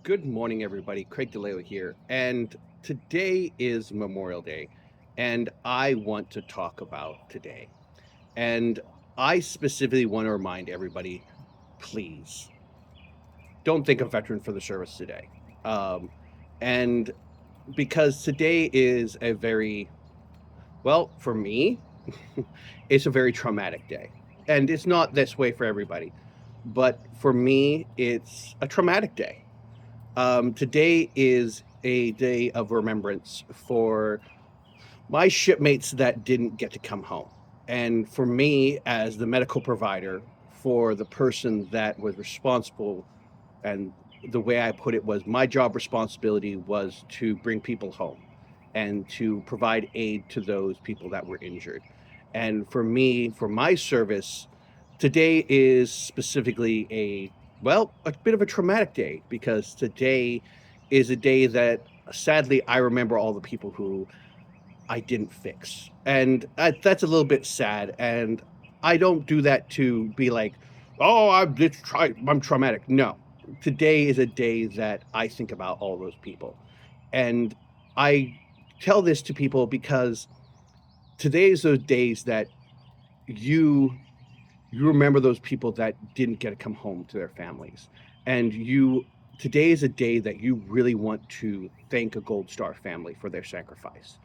Good morning, everybody. Craig DeLeo here. And today is Memorial Day. And I want to talk about today. And I specifically want to remind everybody, please don't think of Veteran for the Service today. Um, and because today is a very, well, for me, it's a very traumatic day. And it's not this way for everybody. But for me, it's a traumatic day. Today is a day of remembrance for my shipmates that didn't get to come home. And for me, as the medical provider, for the person that was responsible, and the way I put it was my job responsibility was to bring people home and to provide aid to those people that were injured. And for me, for my service, today is specifically a bit of a traumatic day because today is a day that sadly I remember all the people who I didn't fix. And that's a little bit sad. And I don't do that to be like, oh, I'm traumatic. No, today is a day that I think about all those people. And I tell this to people because today is those days that you you remember those people that didn't get to come home to their families. And today is a day that you really want to thank a Gold Star family for their sacrifice.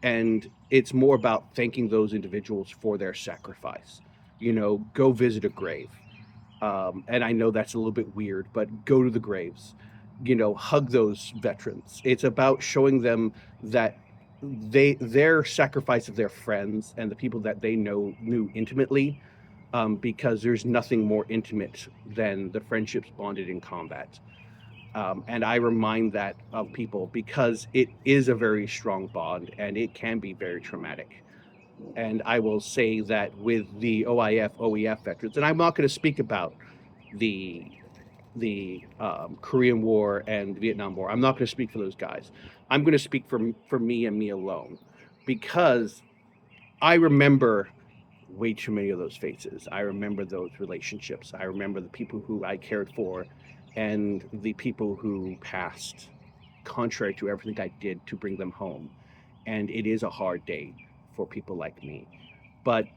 And it's more about thanking those individuals for their sacrifice. Go visit a grave. And I know that's a little bit weird, but go to the graves. Hug those veterans. It's about showing them that their sacrifice of their friends and the people that they knew intimately, because there's nothing more intimate than the friendships bonded in combat. And I remind that of people because it is a very strong bond and it can be very traumatic. And I will say that with the OIF, OEF veterans, and I'm not going to speak about the Korean War and Vietnam War. I'm not going to speak for those guys. I'm going to speak for me and me alone, because I remember way too many of those faces. I remember those relationships. I remember the people who I cared for and the people who passed contrary to everything I did to bring them home. And it is a hard day for people like me. But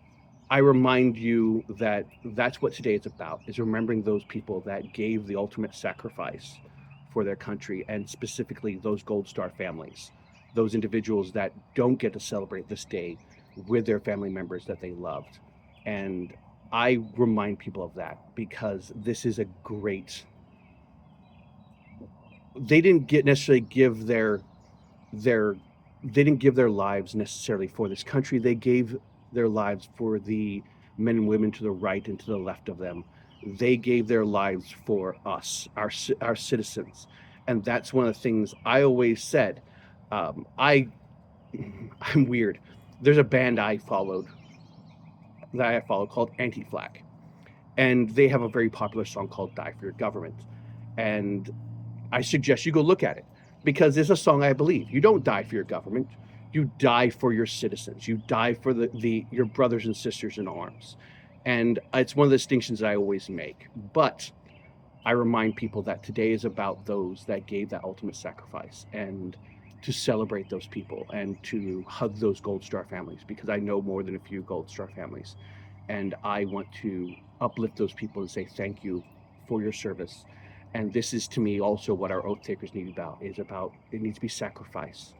I remind you that that's what today is about, is remembering those people that gave the ultimate sacrifice for their country, and specifically those Gold Star families, those individuals that don't get to celebrate this day with their family members that they loved. And I remind people of that because this is a great, they didn't get necessarily give their they didn't give their lives necessarily for this country. They gave their lives for the men and women to the right and to the left of them. They gave their lives for us, our citizens. And that's one of the things I always said. I I'm weird. There's a band I follow called Anti-Flag, and they have a very popular song called "Die for Your Government." And I suggest you go look at it, because it's a song I believe. You don't die for your government. You die for your citizens. You die for your brothers and sisters in arms. And it's one of the distinctions that I always make. But I remind people that today is about those that gave that ultimate sacrifice, and to celebrate those people and to hug those Gold Star families, because I know more than a few Gold Star families. And I want to uplift those people and say thank you for your service. And this is, to me, also what our oath takers need about is about it needs to be sacrifice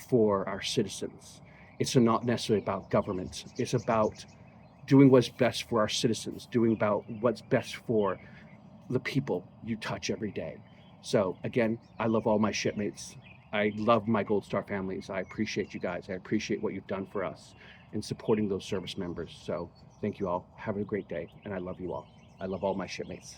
for our citizens. It's not necessarily about government. It's about doing what's best for our citizens, doing about what's best for the people you touch every day. So again, I love all my shipmates. I love my Gold Star families. I appreciate you guys. I appreciate what you've done for us in supporting those service members. So thank you all. Have a great day. And I love you all. I love all my shipmates.